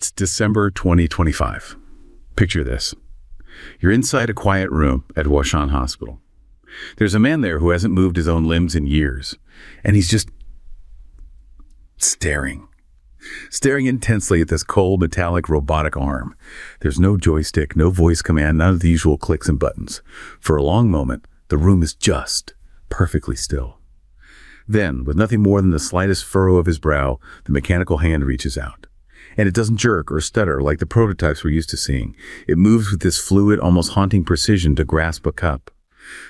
It's December 2025. Picture this. You're inside a quiet room at Huashan Hospital. There's a man there who hasn't moved his own limbs in years, and he's just staring intensely at this cold, metallic, robotic arm. There's no joystick, no voice command, none of the usual clicks and buttons. For a long moment, the room is just perfectly still. Then, with nothing more than the slightest furrow of his brow, the mechanical hand reaches out. And it doesn't jerk or stutter like the prototypes we're used to seeing. It moves with this fluid, almost haunting precision to grasp a cup.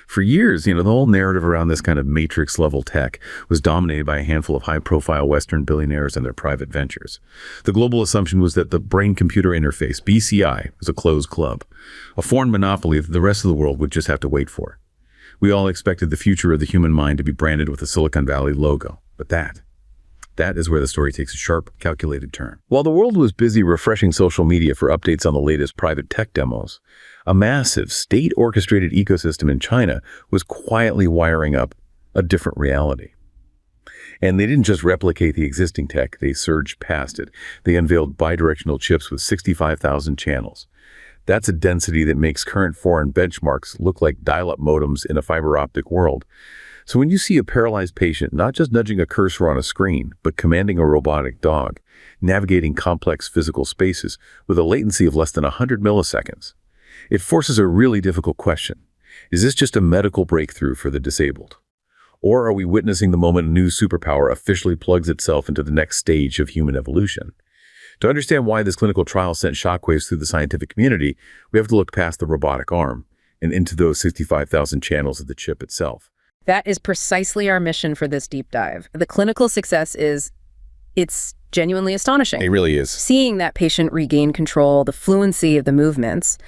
For years, the whole narrative around this kind of matrix-level tech was dominated by a handful of high-profile Western billionaires and their private ventures. The global assumption was that the brain-computer interface, BCI, was a closed club, a foreign monopoly that the rest of the world would just have to wait for. We all expected the future of the human mind to be branded with a Silicon Valley logo, but that is where the story takes a sharp, calculated turn. While the world was busy refreshing social media for updates on the latest private tech demos, a massive, state-orchestrated ecosystem in China was quietly wiring up a different reality. And they didn't just replicate the existing tech, they surged past it. They unveiled bidirectional chips with 65,000 channels. That's a density that makes current foreign benchmarks look like dial-up modems in a fiber optic world. So when you see a paralyzed patient not just nudging a cursor on a screen, but commanding a robotic dog, navigating complex physical spaces with a latency of less than 100 milliseconds, it forces a really difficult question. Is this just a medical breakthrough for the disabled? Or are we witnessing the moment a new superpower officially plugs itself into the next stage of human evolution? To understand why this clinical trial sent shockwaves through the scientific community, we have to look past the robotic arm and into those 65,000 channels of the chip itself. That is precisely our mission for this deep dive. The clinical success it's genuinely astonishing. It really is. Seeing that patient regain control, the fluency of the movements.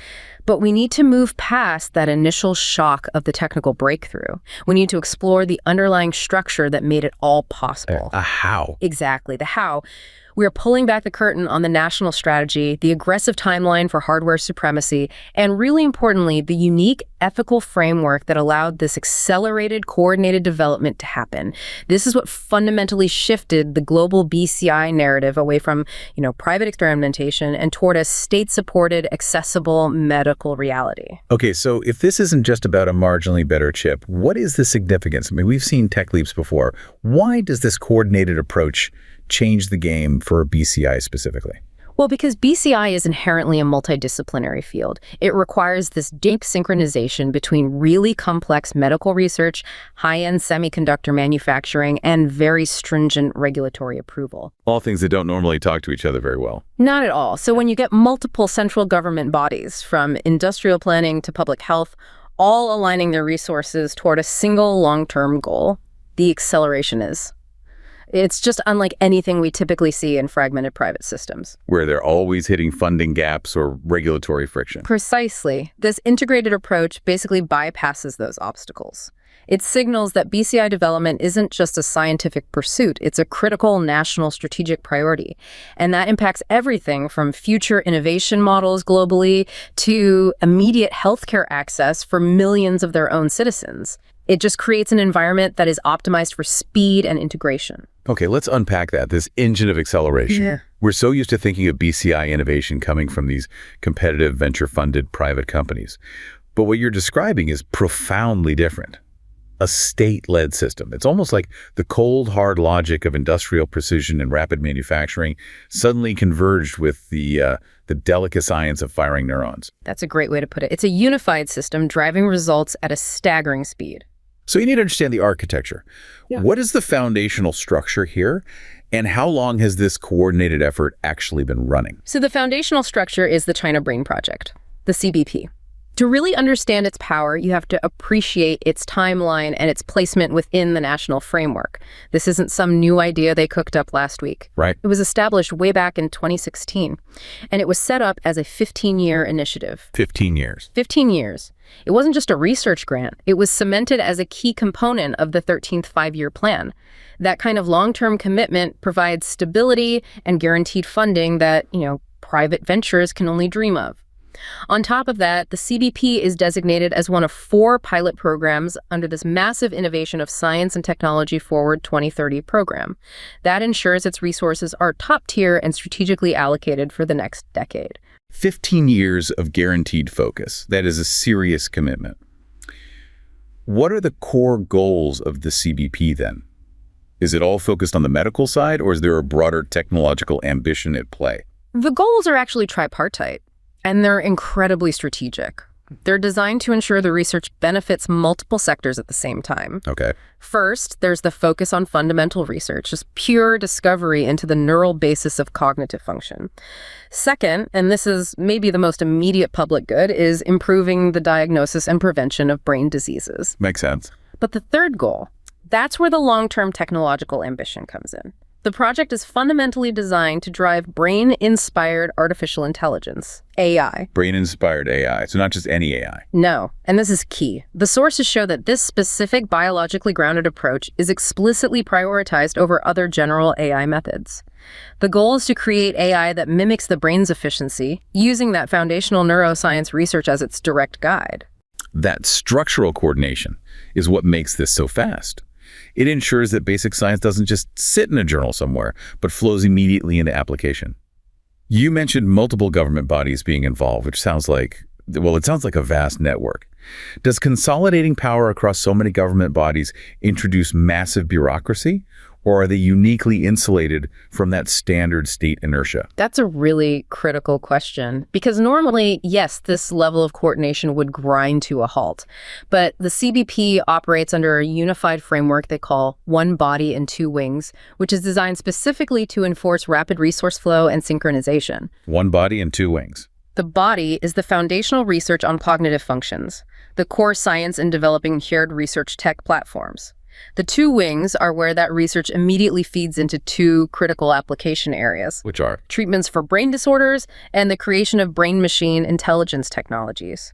But we need to move past that initial shock of the technical breakthrough. We need to explore the underlying structure that made it all possible. A how. Exactly, the how. We are pulling back the curtain on the national strategy, the aggressive timeline for hardware supremacy, and really importantly, the unique ethical framework that allowed this accelerated, coordinated development to happen. This is what fundamentally shifted the global BCI narrative away from, private experimentation and toward a state-supported, accessible medical reality. Okay, so if this isn't just about a marginally better chip, what is the significance? I mean, we've seen tech leaps before. Why does this coordinated approach change the game for BCI specifically? Well, because BCI is inherently a multidisciplinary field. It requires this deep synchronization between really complex medical research, high-end semiconductor manufacturing, and very stringent regulatory approval. All things that don't normally talk to each other very well. Not at all. So when you get multiple central government bodies, from industrial planning to public health, all aligning their resources toward a single long-term goal, the acceleration It's just unlike anything we typically see in fragmented private systems. Where they're always hitting funding gaps or regulatory friction. Precisely. This integrated approach basically bypasses those obstacles. It signals that BCI development isn't just a scientific pursuit, it's a critical national strategic priority. And that impacts everything from future innovation models globally to immediate healthcare access for millions of their own citizens. It just creates an environment that is optimized for speed and integration. Okay, let's unpack that, this engine of acceleration. Yeah. We're so used to thinking of BCI innovation coming from these competitive, venture-funded private companies. But what you're describing is profoundly different. A state-led system. It's almost like the cold, hard logic of industrial precision and rapid manufacturing suddenly converged with the delicate science of firing neurons. That's a great way to put it. It's a unified system driving results at a staggering speed. So you need to understand the architecture. Yeah. What is the foundational structure here, and how long has this coordinated effort actually been running? So the foundational structure is the China Brain Project, the CBP. To really understand its power, you have to appreciate its timeline and its placement within the national framework. This isn't some new idea they cooked up last week. Right. It was established way back in 2016, and it was set up as a 15-year initiative. 15 years. 15 years. It wasn't just a research grant. It was cemented as a key component of the 13th five-year plan. That kind of long-term commitment provides stability and guaranteed funding that, private ventures can only dream of. On top of that, the CBP is designated as one of 4 pilot programs under this massive Innovation of Science and Technology Forward 2030 program. That ensures its resources are top tier and strategically allocated for the next decade. 15 years of guaranteed focus. That is a serious commitment. What are the core goals of the CBP then? Is it all focused on the medical side, or is there a broader technological ambition at play? The goals are actually tripartite, and they're incredibly strategic. They're designed to ensure the research benefits multiple sectors at the same time. Okay. First, there's the focus on fundamental research, just pure discovery into the neural basis of cognitive function. Second, and this is maybe the most immediate public good, is improving the diagnosis and prevention of brain diseases. Makes sense. But the third goal, that's where the long-term technological ambition comes in. The project is fundamentally designed to drive brain-inspired artificial intelligence, AI. Brain-inspired AI, so not just any AI. No, and this is key. The sources show that this specific biologically grounded approach is explicitly prioritized over other general AI methods. The goal is to create AI that mimics the brain's efficiency, using that foundational neuroscience research as its direct guide. That structural coordination is what makes this so fast. It ensures that basic science doesn't just sit in a journal somewhere, but flows immediately into application. You mentioned multiple government bodies being involved, which sounds like, well, it sounds like a vast network. Does consolidating power across so many government bodies introduce massive bureaucracy, or are they uniquely insulated from that standard state inertia? That's a really critical question, because normally, yes, this level of coordination would grind to a halt. But the CBP operates under a unified framework they call one body and two wings, which is designed specifically to enforce rapid resource flow and synchronization. One body and two wings. The body is the foundational research on cognitive functions, the core science in developing shared research tech platforms. The two wings are where that research immediately feeds into 2 critical application areas. Which are? Treatments for brain disorders and the creation of brain-machine intelligence technologies.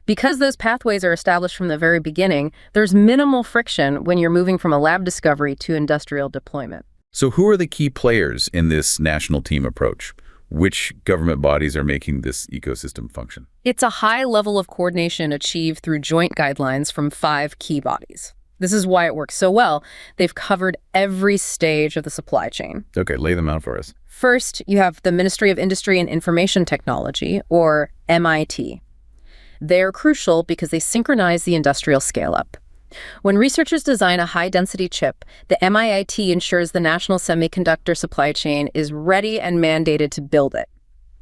Because those pathways are established from the very beginning, there's minimal friction when you're moving from a lab discovery to industrial deployment. So who are the key players in this national team approach? Which government bodies are making this ecosystem function? It's a high level of coordination achieved through joint guidelines from 5 key bodies. This is why it works so well. They've covered every stage of the supply chain. Okay, lay them out for us. First, you have the Ministry of Industry and Information Technology, or MIT. They're crucial because they synchronize the industrial scale-up. When researchers design a high-density chip, the MIT ensures the national semiconductor supply chain is ready and mandated to build it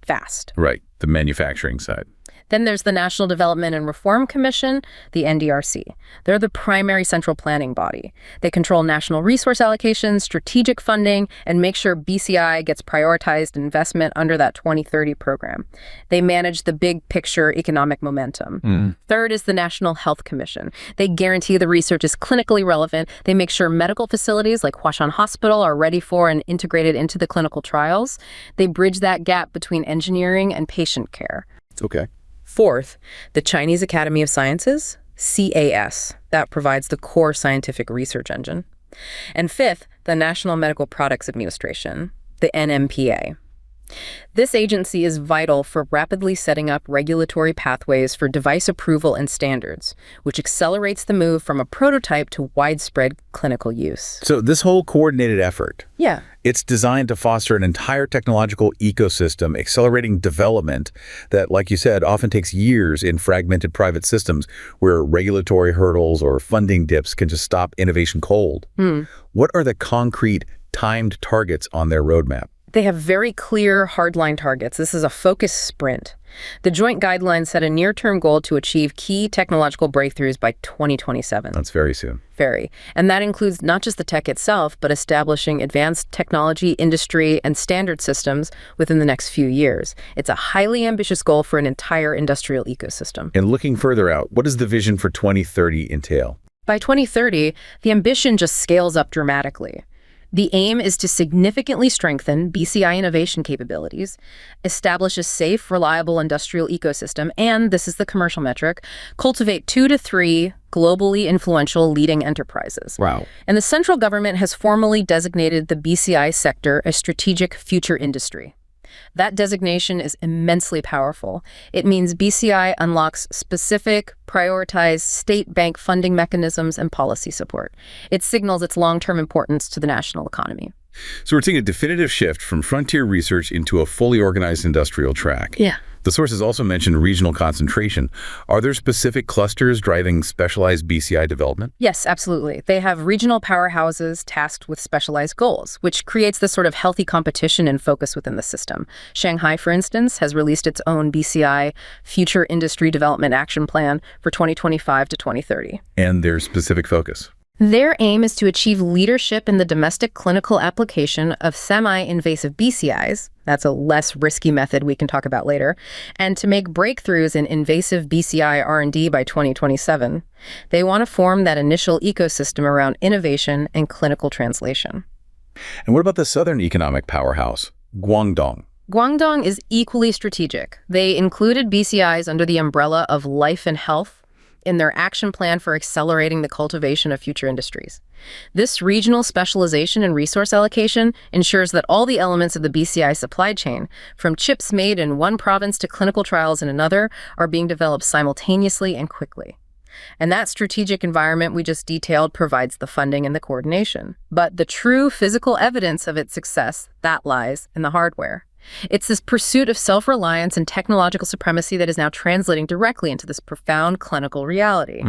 fast. Right, the manufacturing side. Then there's the National Development and Reform Commission, the NDRC. They're the primary central planning body. They control national resource allocations, strategic funding, and make sure BCI gets prioritized investment under that 2030 program. They manage the big picture economic momentum. Third is the National Health Commission. They guarantee the research is clinically relevant. They make sure medical facilities like Huashan Hospital are ready for and integrated into the clinical trials. They bridge that gap between engineering and patient care. Okay. Fourth, the Chinese Academy of Sciences, CAS, that provides the core scientific research engine. And fifth, the National Medical Products Administration, the NMPA. This agency is vital for rapidly setting up regulatory pathways for device approval and standards, which accelerates the move from a prototype to widespread clinical use. So this whole coordinated effort, Yeah. it's designed to foster an entire technological ecosystem, accelerating development that, like you said, often takes years in fragmented private systems where regulatory hurdles or funding dips can just stop innovation cold. What are the concrete, timed targets on their roadmap? They have very clear, hardline targets. This is a focused sprint. The joint guidelines set a near-term goal to achieve key technological breakthroughs by 2027. That's very soon. Very. And that includes not just the tech itself, but establishing advanced technology, industry, and standard systems within the next few years. It's a highly ambitious goal for an entire industrial ecosystem. And looking further out, what does the vision for 2030 entail? By 2030, the ambition just scales up dramatically. The aim is to significantly strengthen BCI innovation capabilities, establish a safe, reliable industrial ecosystem, and, this is the commercial metric, cultivate 2 to 3 globally influential leading enterprises. Wow. And the central government has formally designated the BCI sector a strategic future industry. That designation is immensely powerful. It means BCI unlocks specific, prioritized state bank funding mechanisms and policy support. It signals its long-term importance to the national economy. So we're seeing a definitive shift from frontier research into a fully organized industrial track. Yeah. The sources also mentioned regional concentration. Are there specific clusters driving specialized BCI development? Yes, absolutely. They have regional powerhouses tasked with specialized goals, which creates this sort of healthy competition and focus within the system. Shanghai, for instance, has released its own BCI Future Industry Development Action Plan for 2025 to 2030. And their specific focus? Their aim is to achieve leadership in the domestic clinical application of semi-invasive BCIs, that's a less risky method we can talk about later, and to make breakthroughs in invasive BCI R&D by 2027. They want to form that initial ecosystem around innovation and clinical translation. And what about the southern economic powerhouse, Guangdong? Guangdong is equally strategic. They included BCIs under the umbrella of life and health in their action plan for accelerating the cultivation of future industries. This regional specialization and resource allocation ensures that all the elements of the BCI supply chain, from chips made in one province to clinical trials in another, are being developed simultaneously and quickly. And that strategic environment we just detailed provides the funding and the coordination. But the true physical evidence of its success, that lies in the hardware. It's this pursuit of self-reliance and technological supremacy that is now translating directly into this profound clinical reality.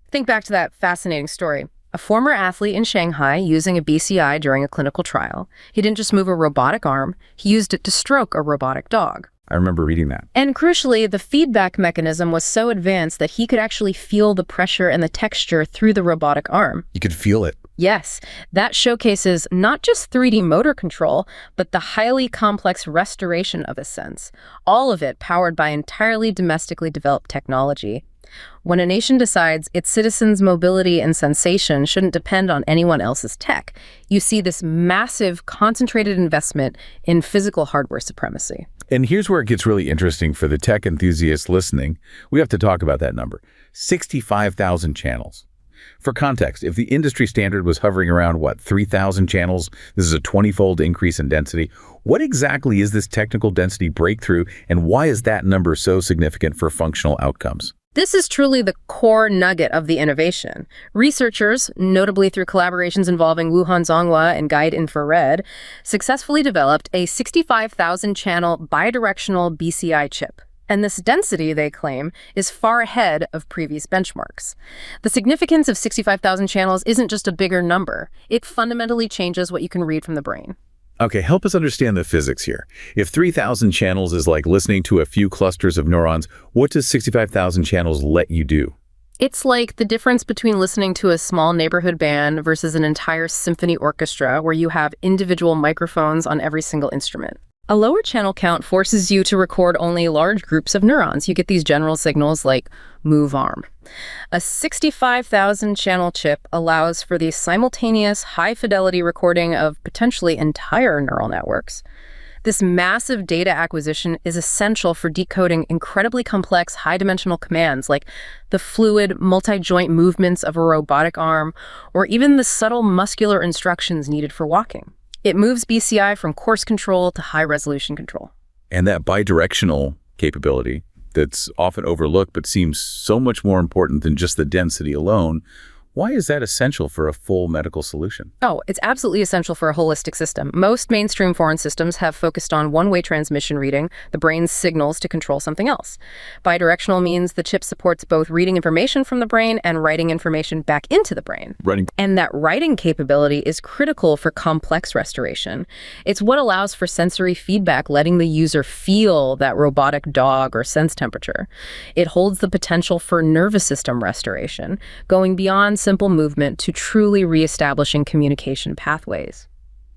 Think back to that fascinating story. A former athlete in Shanghai using a BCI during a clinical trial. He didn't just move a robotic arm, he used it to stroke a robotic dog. I remember reading that. And crucially, the feedback mechanism was so advanced that he could actually feel the pressure and the texture through the robotic arm. You could feel it. Yes, that showcases not just 3D motor control, but the highly complex restoration of a sense, all of it powered by entirely domestically developed technology. When a nation decides its citizens' mobility and sensation shouldn't depend on anyone else's tech, you see this massive, concentrated investment in physical hardware supremacy. And here's where it gets really interesting for the tech enthusiasts listening. We have to talk about that number. 65,000 channels. For context, if the industry standard was hovering around, 3,000 channels, this is a 20-fold increase in density. What exactly is this technical density breakthrough, and why is that number so significant for functional outcomes? This is truly the core nugget of the innovation. Researchers, notably through collaborations involving Wuhan Zonghua and Guide Infrared, successfully developed a 65,000-channel bidirectional BCI chip. And this density, they claim, is far ahead of previous benchmarks. The significance of 65,000 channels isn't just a bigger number. It fundamentally changes what you can read from the brain. Okay, help us understand the physics here. If 3,000 channels is like listening to a few clusters of neurons, what does 65,000 channels let you do? It's like the difference between listening to a small neighborhood band versus an entire symphony orchestra where you have individual microphones on every single instrument. A lower channel count forces you to record only large groups of neurons. You get these general signals like move arm. A 65,000 channel chip allows for the simultaneous high-fidelity recording of potentially entire neural networks. This massive data acquisition is essential for decoding incredibly complex high-dimensional commands like the fluid, multi-joint movements of a robotic arm, or even the subtle muscular instructions needed for walking. It moves BCI from coarse control to high-resolution control. And that bidirectional capability that's often overlooked but seems so much more important than just the density alone, why is that essential for a full medical solution? Oh, it's absolutely essential for a holistic system. Most mainstream foreign systems have focused on one-way transmission reading, the brain's signals to control something else. Bidirectional means the chip supports both reading information from the brain and writing information back into the brain. And that writing capability is critical for complex restoration. It's what allows for sensory feedback, letting the user feel that robotic dog or sense temperature. It holds the potential for nervous system restoration, going beyond simple movement to truly reestablishing communication pathways.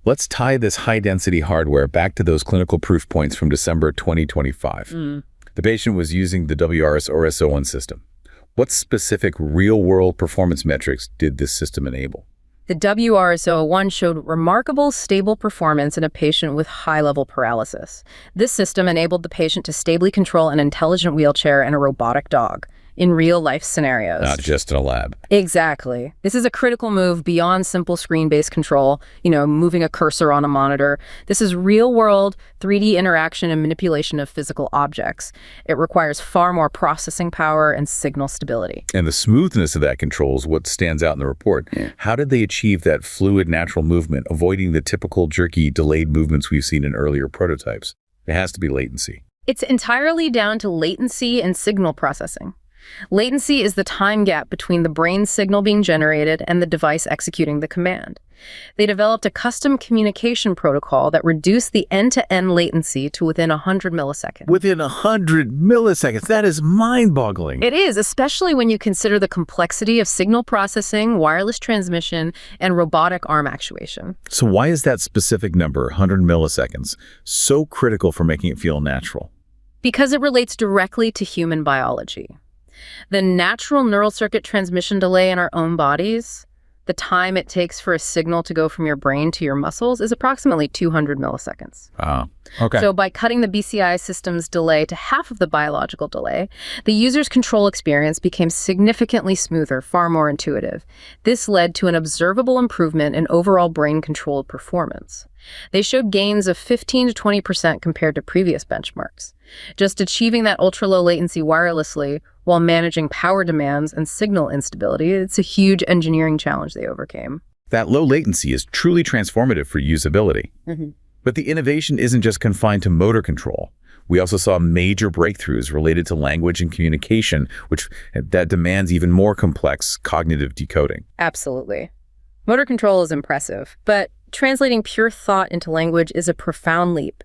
Let's tie this high-density hardware back to those clinical proof points from December 2025. The patient was using the WRS-ORS-01 system. What specific real-world performance metrics did this system enable? The WRS-01 showed remarkable stable performance in a patient with high-level paralysis. This system enabled the patient to stably control an intelligent wheelchair and a robotic dog. in real-life scenarios. Not just in a lab. Exactly. This is a critical move beyond simple screen-based control, moving a cursor on a monitor. This is real-world 3D interaction and manipulation of physical objects. It requires far more processing power and signal stability. And the smoothness of that control is what stands out in the report. How did they achieve that fluid, natural movement, avoiding the typical jerky, delayed movements we've seen in earlier prototypes? It has to be latency. It's entirely down to latency and signal processing. Latency is the time gap between the brain signal being generated and the device executing the command. They developed a custom communication protocol that reduced the end-to-end latency to within 100 milliseconds. Within 100 milliseconds? That is mind-boggling. It is, especially when you consider the complexity of signal processing, wireless transmission, and robotic arm actuation. So why is that specific number, 100 milliseconds, so critical for making it feel natural? Because it relates directly to human biology. The natural neural circuit transmission delay in our own bodies, the time it takes for a signal to go from your brain to your muscles, is approximately 200 milliseconds. Okay. So by cutting the BCI system's delay to half of the biological delay, the user's control experience became significantly smoother, far more intuitive. This led to an observable improvement in overall brain-controlled performance. They showed gains of 15 to 20% compared to previous benchmarks. Just achieving that ultra-low latency wirelessly while managing power demands and signal instability, it's a huge engineering challenge they overcame. That low latency is truly transformative for usability. But the innovation isn't just confined to motor control. We also saw major breakthroughs related to language and communication, that demands even more complex cognitive decoding. Absolutely. Motor control is impressive, but translating pure thought into language is a profound leap.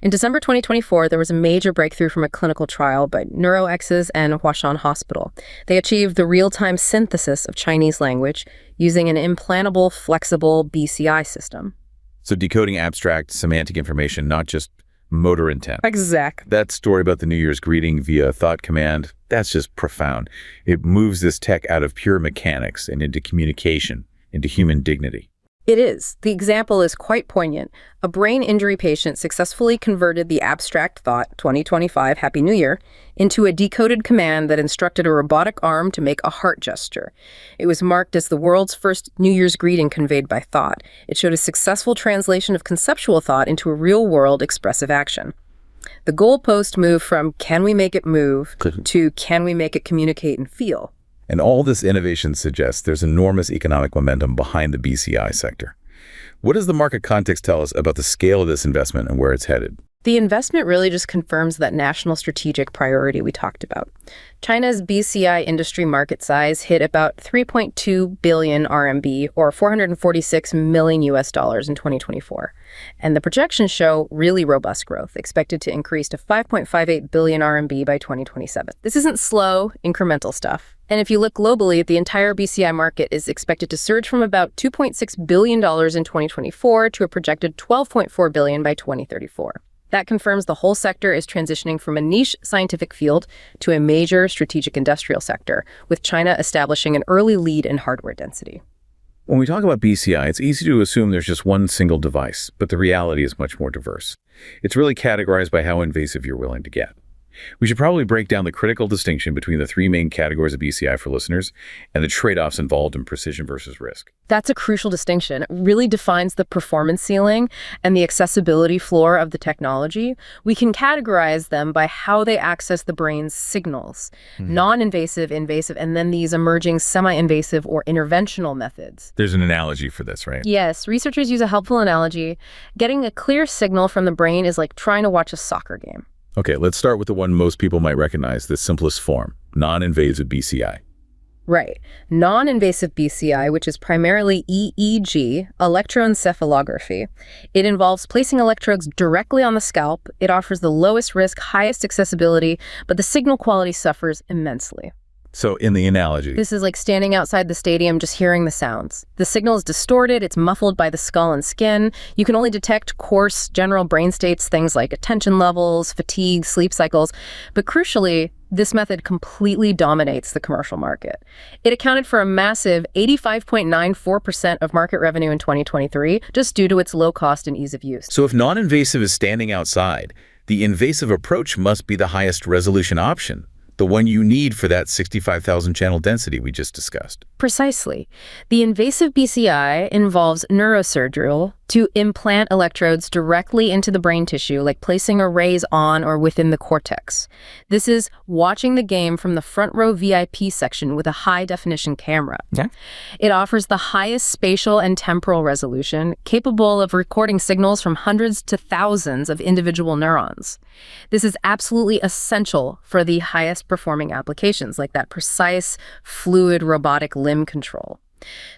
In December 2024, there was a major breakthrough from a clinical trial by NeuroX's and Huashan Hospital. They achieved the real-time synthesis of Chinese language using an implantable, flexible BCI system. So decoding abstract semantic information, not just motor intent. Exactly. That story about the New Year's greeting via thought command, that's just profound. It moves this tech out of pure mechanics and into communication, into human dignity. It is. The example is quite poignant. A brain injury patient successfully converted the abstract thought, 2025, Happy New Year, into a decoded command that instructed a robotic arm to make a heart gesture. It was marked as the world's first New Year's greeting conveyed by thought. It showed a successful translation of conceptual thought into a real-world expressive action. The goalpost moved from can we make it move to can we make it communicate and feel. And all this innovation suggests there's enormous economic momentum behind the BCI sector. What does the market context tell us about the scale of this investment and where it's headed? The investment really just confirms that national strategic priority we talked about. China's BCI industry market size hit about 3.2 billion RMB, or 446 million US dollars in 2024. And the projections show really robust growth, expected to increase to 5.58 billion RMB by 2027. This isn't slow, incremental stuff. And if you look globally, the entire BCI market is expected to surge from about $2.6 billion in 2024 to a projected $12.4 billion by 2034. That confirms the whole sector is transitioning from a niche scientific field to a major strategic industrial sector, with China establishing an early lead in hardware density. When we talk about BCI, it's easy to assume there's just one single device, but the reality is much more diverse. It's really categorized by how invasive you're willing to get. We should probably break down the critical distinction between the three main categories of BCI for listeners and the trade-offs involved in precision versus risk. That's a crucial distinction. It really defines the performance ceiling and the accessibility floor of the technology. We can categorize them by how they access the brain's signals, non-invasive, invasive, and then these emerging semi-invasive or interventional methods. There's an analogy for this, right? Yes, researchers use a helpful analogy. Getting a clear signal from the brain is like trying to watch a soccer game. Okay, let's start with the one most people might recognize, the simplest form, non-invasive BCI. Right. Non-invasive BCI, which is primarily EEG, electroencephalography. It involves placing electrodes directly on the scalp. It offers the lowest risk, highest accessibility, but the signal quality suffers immensely. So in the analogy, this is like standing outside the stadium just hearing the sounds. The signal is distorted, it's muffled by the skull and skin. You can only detect coarse, general brain states, things like attention levels, fatigue, sleep cycles. But crucially, this method completely dominates the commercial market. It accounted for a massive 85.94% of market revenue in 2023, just due to its low cost and ease of use. So if non-invasive is standing outside, the invasive approach must be the highest resolution option. the one you need for that 65,000 channel density we just discussed. Precisely. The invasive BCI involves neurosurgery to implant electrodes directly into the brain tissue, like placing arrays on or within the cortex. This is watching the game from the front row VIP section with a high-definition camera. Yeah. It offers the highest spatial and temporal resolution, capable of recording signals from hundreds to thousands of individual neurons. This is absolutely essential for the highest performing applications, like that precise, fluid, robotic limb control.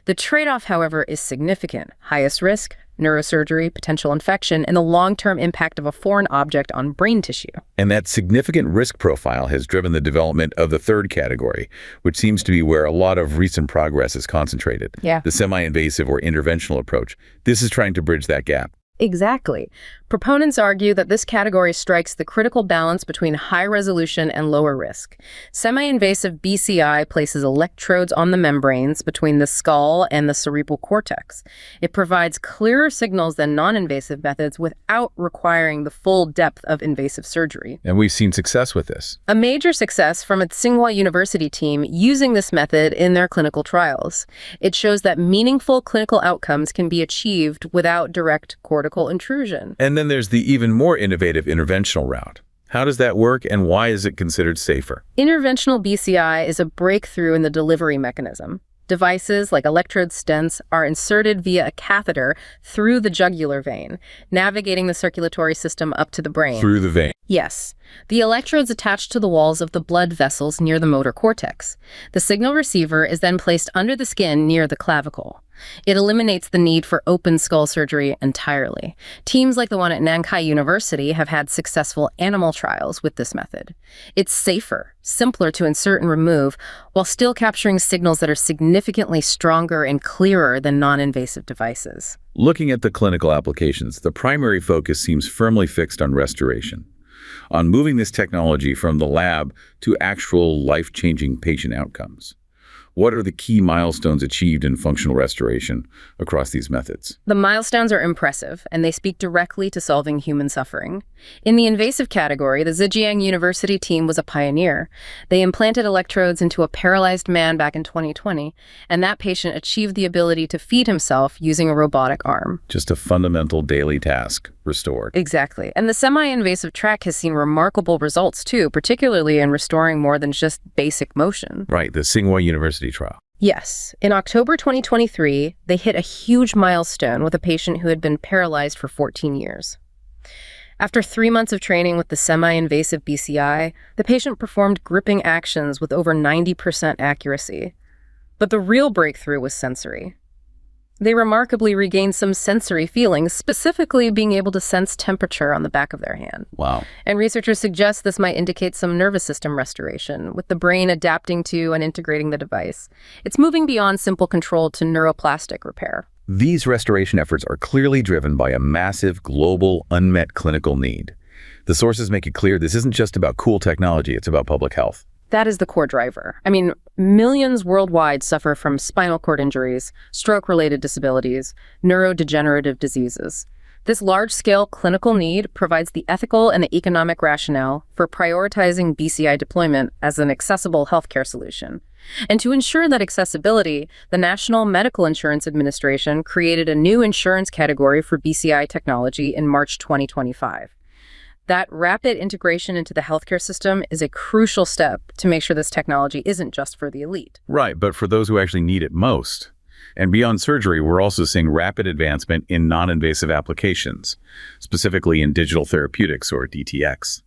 The trade-off, however, is significant. Highest risk, neurosurgery, potential infection, and the long-term impact of a foreign object on brain tissue. And that significant risk profile has driven the development of the third category, which seems to be where a lot of recent progress is concentrated. Yeah. The semi-invasive or interventional approach. This is trying to bridge that gap. Exactly. Proponents argue that this category strikes the critical balance between high resolution and lower risk. Semi-invasive BCI places electrodes on the membranes between the skull and the cerebral cortex. It provides clearer signals than non-invasive methods without requiring the full depth of invasive surgery. And we've seen success with this. A major success from a Tsinghua University team using this method in their clinical trials. It shows that meaningful clinical outcomes can be achieved without direct cortical intrusion. And then there's the even more innovative interventional route. How does that work, and why is it considered safer? Interventional BCI is a breakthrough in the delivery mechanism. Devices like electrode stents are inserted via a catheter through the jugular vein, navigating the circulatory system up to the brain. Through the vein. Yes. The electrodes attach to the walls of the blood vessels near the motor cortex. The signal receiver is then placed under the skin near the clavicle. It eliminates the need for open skull surgery entirely. Teams like the one at Nankai University have had successful animal trials with this method. It's safer, simpler to insert and remove, while still capturing signals that are significantly stronger and clearer than non-invasive devices. Looking at the clinical applications, the primary focus seems firmly fixed on restoration, on moving this technology from the lab to actual life-changing patient outcomes. What are the key milestones achieved in functional restoration across these methods? The milestones are impressive, and they speak directly to solving human suffering. In the invasive category, the Zhejiang University team was a pioneer. They implanted electrodes into a paralyzed man back in 2020, and that patient achieved the ability to feed himself using a robotic arm. Just a fundamental daily task restored. Exactly. And the semi-invasive track has seen remarkable results, too, particularly in restoring more than just basic motion. Right, the Tsinghua University trial. Yes. In October 2023, they hit a huge milestone with a patient who had been paralyzed for 14 years. After 3 months of training with the semi-invasive BCI, the patient performed gripping actions with over 90% accuracy. But the real breakthrough was sensory. They remarkably regained some sensory feelings, specifically being able to sense temperature on the back of their hand. Wow. And researchers suggest this might indicate some nervous system restoration, with the brain adapting to and integrating the device. It's moving beyond simple control to neuroplastic repair. These restoration efforts are clearly driven by a massive, global, unmet clinical need. The sources make it clear this isn't just about cool technology, it's about public health. That is the core driver. I mean, millions worldwide suffer from spinal cord injuries, stroke-related disabilities, neurodegenerative diseases. This large-scale clinical need provides the ethical and the economic rationale for prioritizing BCI deployment as an accessible healthcare solution. And to ensure that accessibility, the National Medical Insurance Administration created a new insurance category for BCI technology in March 2025. That rapid integration into the healthcare system is a crucial step to make sure this technology isn't just for the elite. Right, but for those who actually need it most. And beyond surgery, we're also seeing rapid advancement in non-invasive applications, specifically in digital therapeutics or DTX.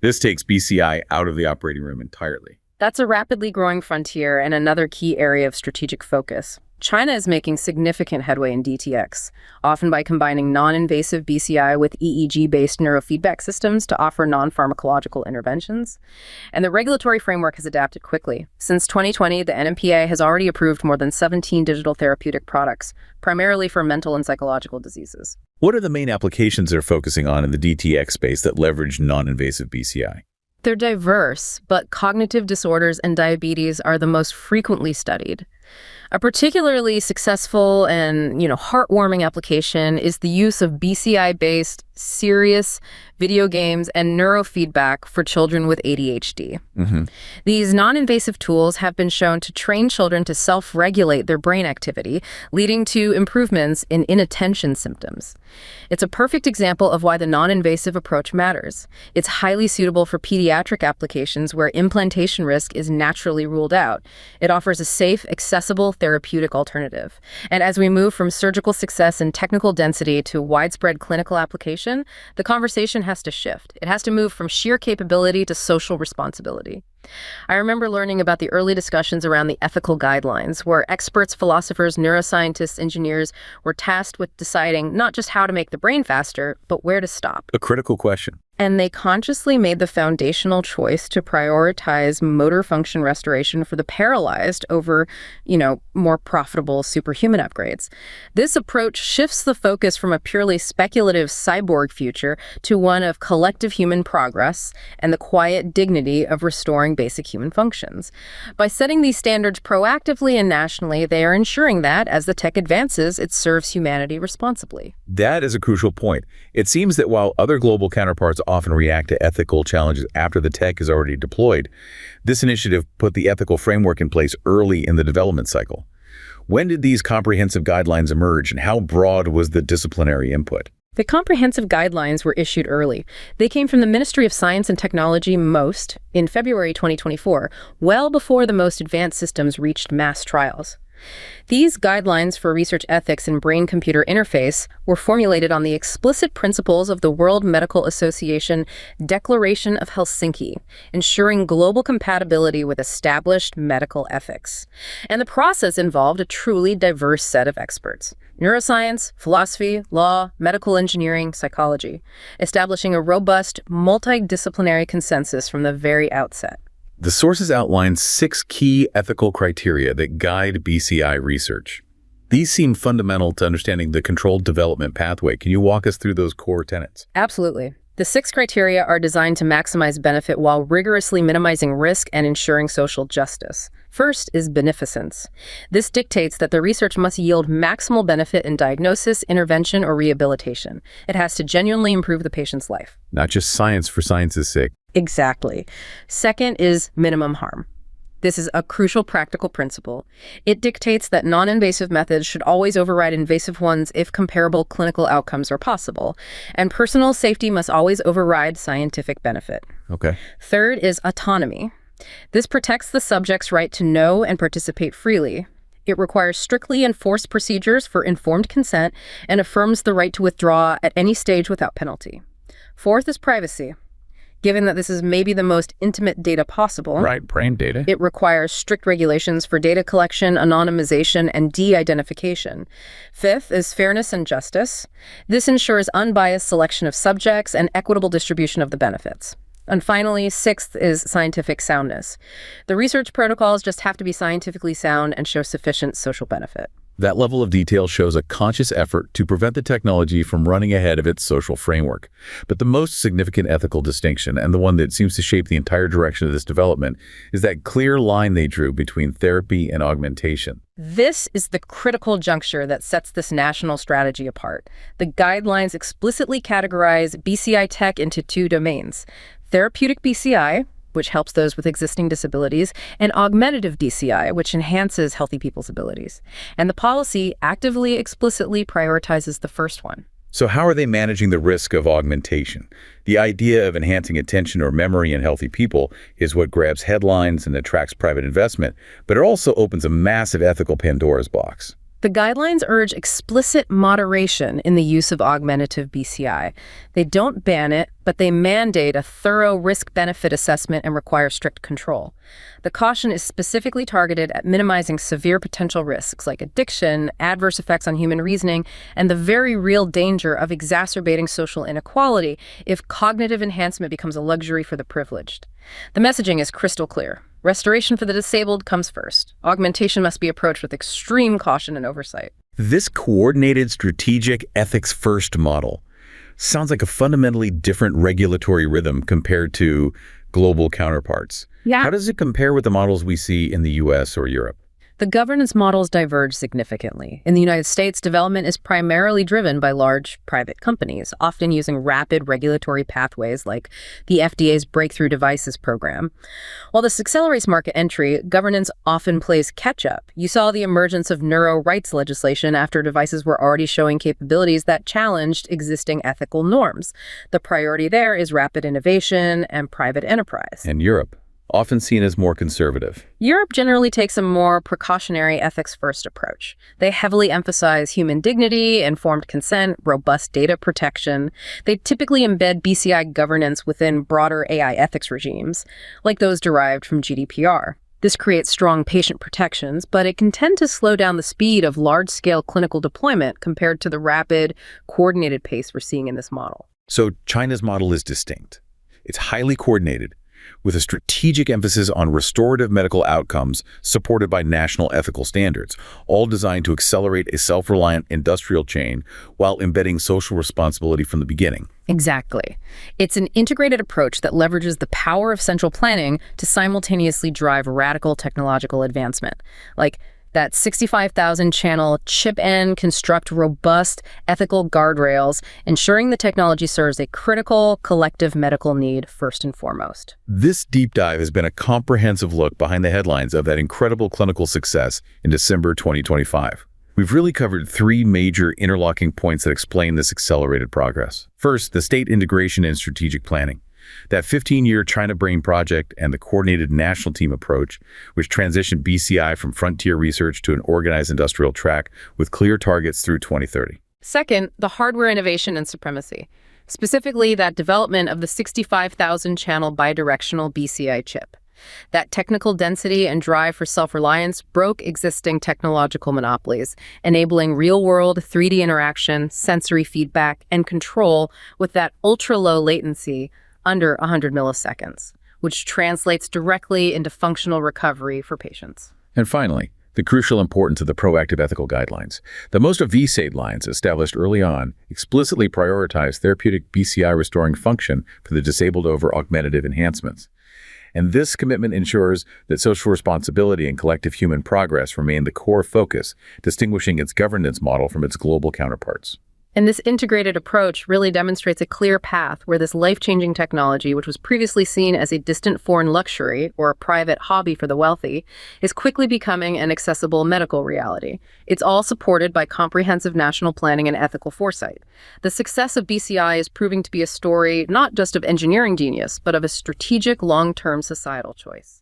This takes BCI out of the operating room entirely. That's a rapidly growing frontier and another key area of strategic focus. China is making significant headway in DTX, often by combining non-invasive BCI with EEG-based neurofeedback systems to offer non-pharmacological interventions. And the regulatory framework has adapted quickly. Since 2020, the NMPA has already approved more than 17 digital therapeutic products, primarily for mental and psychological diseases. What are the main applications they're focusing on in the DTX space that leverage non-invasive BCI? They're diverse, but cognitive disorders and diabetes are the most frequently studied. A particularly successful and, heartwarming application is the use of BCI-based serious video games and neurofeedback for children with ADHD. These non-invasive tools have been shown to train children to self-regulate their brain activity, leading to improvements in inattention symptoms. It's a perfect example of why the non-invasive approach matters. It's highly suitable for pediatric applications where implantation risk is naturally ruled out. It offers a safe, accessible therapeutic alternative. And as we move from surgical success and technical density to widespread clinical application, the conversation has to shift. It has to move from sheer capability to social responsibility. I remember learning about the early discussions around the ethical guidelines, where experts, philosophers, neuroscientists, engineers were tasked with deciding not just how to make the brain faster, but where to stop. A critical question. And they consciously made the foundational choice to prioritize motor function restoration for the paralyzed over, more profitable superhuman upgrades. This approach shifts the focus from a purely speculative cyborg future to one of collective human progress and the quiet dignity of restoring basic human functions. By setting these standards proactively and nationally, they are ensuring that, as the tech advances, it serves humanity responsibly. That is a crucial point. It seems that while other global counterparts often react to ethical challenges after the tech is already deployed, this initiative put the ethical framework in place early in the development cycle. When did these comprehensive guidelines emerge, and how broad was the disciplinary input? The comprehensive guidelines were issued early. They came from the Ministry of Science and Technology, MOST, in February 2024, well before the most advanced systems reached mass trials. These guidelines for research ethics and brain-computer interface were formulated on the explicit principles of the World Medical Association Declaration of Helsinki, ensuring global compatibility with established medical ethics. And the process involved a truly diverse set of experts: neuroscience, philosophy, law, medical engineering, psychology, establishing a robust, multidisciplinary consensus from the very outset. The sources outline 6 key ethical criteria that guide BCI research. These seem fundamental to understanding the controlled development pathway. Can you walk us through those core tenets? Absolutely. The 6 criteria are designed to maximize benefit while rigorously minimizing risk and ensuring social justice. First is beneficence. This dictates that the research must yield maximal benefit in diagnosis, intervention, or rehabilitation. It has to genuinely improve the patient's life. Not just science for science's sake. Exactly. Second is minimum harm. This is a crucial practical principle. It dictates that non-invasive methods should always override invasive ones if comparable clinical outcomes are possible, and personal safety must always override scientific benefit. Okay. Third is autonomy. This protects the subject's right to know and participate freely. It requires strictly enforced procedures for informed consent and affirms the right to withdraw at any stage without penalty. Fourth is privacy. Given that this is maybe the most intimate data possible, right, brain data, it requires strict regulations for data collection, anonymization, and de-identification. Fifth is fairness and justice. This ensures unbiased selection of subjects and equitable distribution of the benefits. And finally, sixth is scientific soundness. The research protocols just have to be scientifically sound and show sufficient social benefit. That level of detail shows a conscious effort to prevent the technology from running ahead of its social framework. But the most significant ethical distinction, and the one that seems to shape the entire direction of this development, is that clear line they drew between therapy and augmentation. This is the critical juncture that sets this national strategy apart. The guidelines explicitly categorize BCI tech into 2 domains: therapeutic BCI, which helps those with existing disabilities, and augmentative BCI, which enhances healthy people's abilities. And the policy actively, explicitly prioritizes the first one. So how are they managing the risk of augmentation? The idea of enhancing attention or memory in healthy people is what grabs headlines and attracts private investment, but it also opens a massive ethical Pandora's box. The guidelines urge explicit moderation in the use of augmentative BCI. They don't ban it, but they mandate a thorough risk-benefit assessment and require strict control. The caution is specifically targeted at minimizing severe potential risks like addiction, adverse effects on human reasoning, and the very real danger of exacerbating social inequality if cognitive enhancement becomes a luxury for the privileged. The messaging is crystal clear. Restoration for the disabled comes first. Augmentation must be approached with extreme caution and oversight. This coordinated, strategic, ethics-first model sounds like a fundamentally different regulatory rhythm compared to global counterparts. Yeah. How does it compare with the models we see in the US or Europe? The governance models diverge significantly. In the United States, development is primarily driven by large private companies, often using rapid regulatory pathways like the FDA's Breakthrough Devices program. While this accelerates market entry, governance often plays catch-up. You saw the emergence of neuro rights legislation after devices were already showing capabilities that challenged existing ethical norms. The priority there is rapid innovation and private enterprise. And Europe, often seen as more conservative. Europe generally takes a more precautionary ethics-first approach. They heavily emphasize human dignity, informed consent, robust data protection. They typically embed BCI governance within broader AI ethics regimes, like those derived from GDPR. This creates strong patient protections, but it can tend to slow down the speed of large-scale clinical deployment compared to the rapid, coordinated pace we're seeing in this model. So China's model is distinct. It's highly coordinated, with a strategic emphasis on restorative medical outcomes supported by national ethical standards, all designed to accelerate a self-reliant industrial chain while embedding social responsibility from the beginning. Exactly. It's an integrated approach that leverages the power of central planning to simultaneously drive radical technological advancement, like that 65,000 channel chip-in construct robust ethical guardrails, ensuring the technology serves a critical collective medical need first and foremost. This deep dive has been a comprehensive look behind the headlines of that incredible clinical success in December 2025. We've really covered three major interlocking points that explain this accelerated progress. First, the state integration and strategic planning. That 15-year China Brain project and the coordinated national team approach, which transitioned BCI from frontier research to an organized industrial track with clear targets through 2030. Second, the hardware innovation and supremacy, specifically that development of the 65,000 channel bidirectional BCI chip. That technical density and drive for self-reliance broke existing technological monopolies, enabling real-world 3D interaction, sensory feedback, and control with that ultra-low latency under 100 milliseconds, which translates directly into functional recovery for patients. And finally, the crucial importance of the proactive ethical guidelines. The most of these guidelines, established early on, explicitly prioritize therapeutic BCI restoring function for the disabled over augmentative enhancements. And this commitment ensures that social responsibility and collective human progress remain the core focus, distinguishing its governance model from its global counterparts. And this integrated approach really demonstrates a clear path where this life-changing technology, which was previously seen as a distant foreign luxury or a private hobby for the wealthy, is quickly becoming an accessible medical reality. It's all supported by comprehensive national planning and ethical foresight. The success of BCI is proving to be a story not just of engineering genius, but of a strategic long-term societal choice.